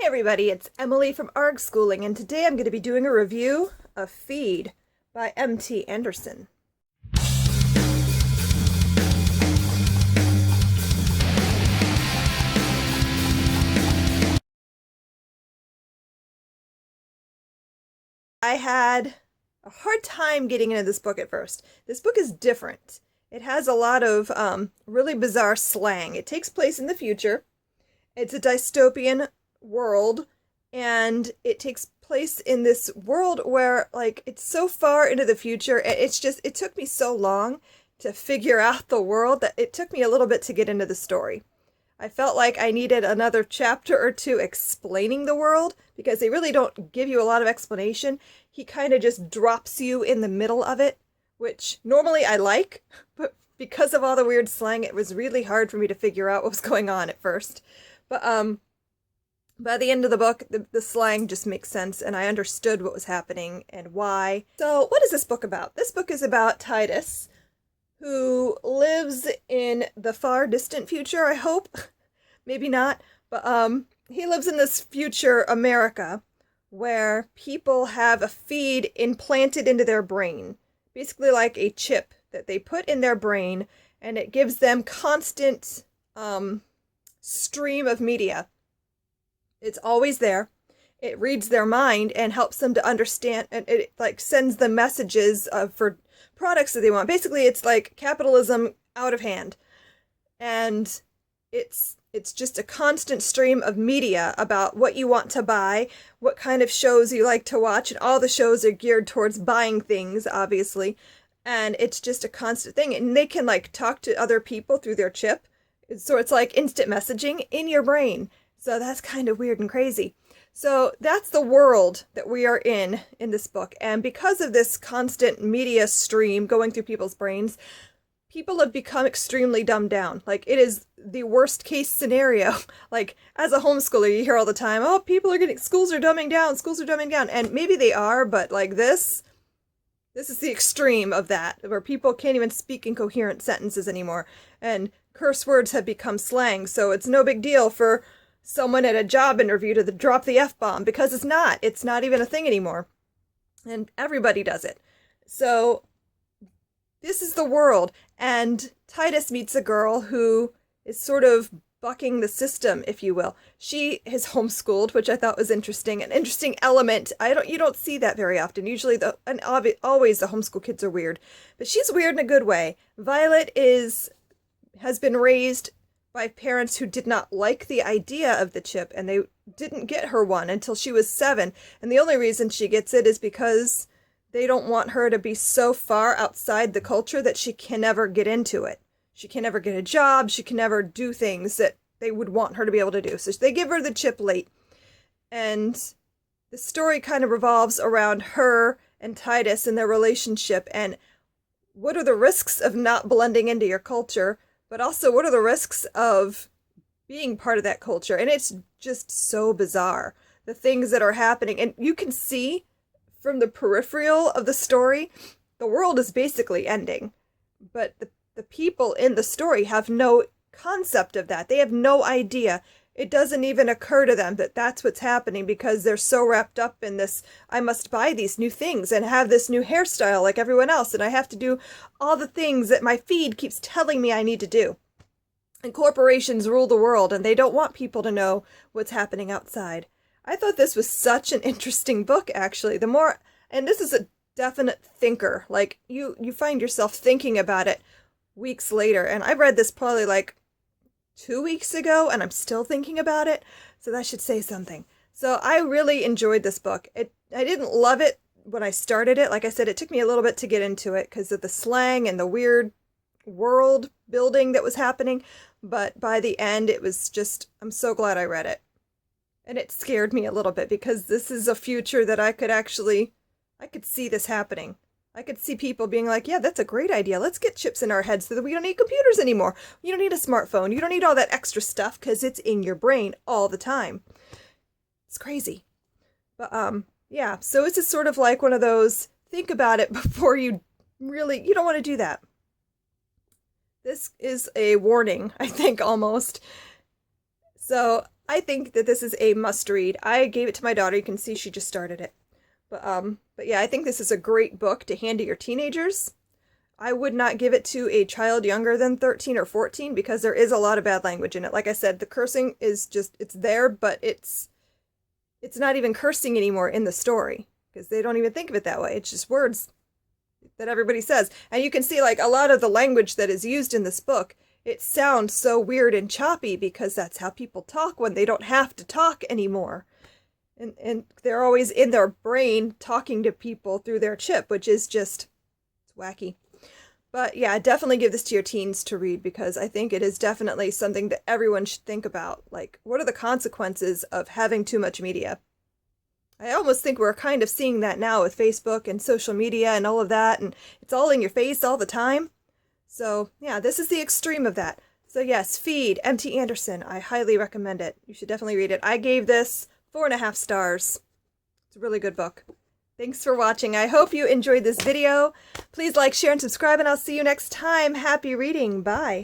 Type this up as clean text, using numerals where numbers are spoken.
everybody, it's Emily from ARG Schooling, and today I'm going to be doing a review of Feed by M.T. Anderson. I had a hard time getting into this book at first. This book is different. It has a lot of really bizarre slang. It takes place in the future. It's a dystopian world, and it takes place in this world where, like, it's so far into the future. It took me so long to figure out the world that it took me a little bit to get into the story. I felt like I needed another chapter or two explaining the world, because they really don't give you a lot of explanation. He kind of just drops you in the middle of it, which normally I like, but because of all the weird slang, it was really hard for me to figure out what was going on at first. But by the end of the book, the slang just makes sense, and I understood what was happening and why. So what is this book about? This book is about Titus, who lives in the far distant future, I hope. Maybe not. But he lives in this future America where people have a feed implanted into their brain. Basically like a chip that they put in their brain, and it gives them constant stream of media. It's always there. It reads their mind and helps them to understand, and it like sends them messages for products that they want. Basically, it's like capitalism out of hand. And it's just a constant stream of media about what you want to buy, what kind of shows you like to watch, and all the shows are geared towards buying things, obviously. And it's just a constant thing. And they can like talk to other people through their chip. So it's like instant messaging in your brain. So that's kind of weird and crazy. So that's the world that we are in this book. And because of this constant media stream going through people's brains, people have become extremely dumbed down. Like, it is the worst case scenario. Like, as a homeschooler, you hear all the time, oh, schools are dumbing down. And maybe they are, but like this is the extreme of that, where people can't even speak in coherent sentences anymore. And curse words have become slang, so it's no big deal for someone at a job interview to drop the F-bomb, because it's not even a thing anymore. And everybody does it. So this is the world, and Titus meets a girl who is sort of bucking the system, if you will. She is homeschooled, which I thought was interesting, an interesting element. You don't see that very often. Usually always the homeschool kids are weird, but she's weird in a good way. Violet has been raised by parents who did not like the idea of the chip, and they didn't get her one until she was 7. And the only reason she gets it is because they don't want her to be so far outside the culture that she can never get into it. She can never get a job. She can never do things that they would want her to be able to do. So they give her the chip late. And the story kind of revolves around her and Titus and their relationship, and what are the risks of not blending into your culture, but also what are the risks of being part of that culture. And it's just so bizarre, the things that are happening. And you can see from the peripheral of the story, the world is basically ending. But the people in the story have no concept of that. They have no idea. It doesn't even occur to them that that's what's happening, because they're so wrapped up in this, I must buy these new things and have this new hairstyle like everyone else, and I have to do all the things that my feed keeps telling me I need to do. And corporations rule the world, and they don't want people to know what's happening outside. I thought this was such an interesting book, actually. And this is a definite thinker. Like, you find yourself thinking about it weeks later. And I read this probably like 2 weeks ago, and I'm still thinking about it. So that should say something. So I really enjoyed this book. I didn't love it when I started it. Like I said, it took me a little bit to get into it because of the slang and the weird world building that was happening. But by the end, it was just, I'm so glad I read it. And it scared me a little bit, because this is a future that I could see this happening. I could see people being like, yeah, that's a great idea. Let's get chips in our heads so that we don't need computers anymore. You don't need a smartphone. You don't need all that extra stuff, because it's in your brain all the time. It's crazy. But yeah, so it's just sort of like one of those, think about it before you don't want to do that. This is a warning, I think, almost. So I think that this is a must read. I gave it to my daughter. You can see she just started it. But yeah, I think this is a great book to hand to your teenagers. I would not give it to a child younger than 13 or 14 because there is a lot of bad language in it. Like I said, the cursing is just, it's there, but it's not even cursing anymore in the story because they don't even think of it that way. It's just words that everybody says. And you can see like a lot of the language that is used in this book, it sounds so weird and choppy because that's how people talk when they don't have to talk anymore. And they're always in their brain talking to people through their chip, which is just, it's wacky. But yeah, definitely give this to your teens to read because I think it is definitely something that everyone should think about. Like, what are the consequences of having too much media? I almost think we're kind of seeing that now with Facebook and social media and all of that, and it's all in your face all the time. So yeah, this is the extreme of that. So yes, Feed, M.T. Anderson. I highly recommend it. You should definitely read it. I gave this 4.5 stars. It's a really good book. Thanks for watching. I hope you enjoyed this video. Please like, share, and subscribe, and I'll see you next time. Happy reading. Bye.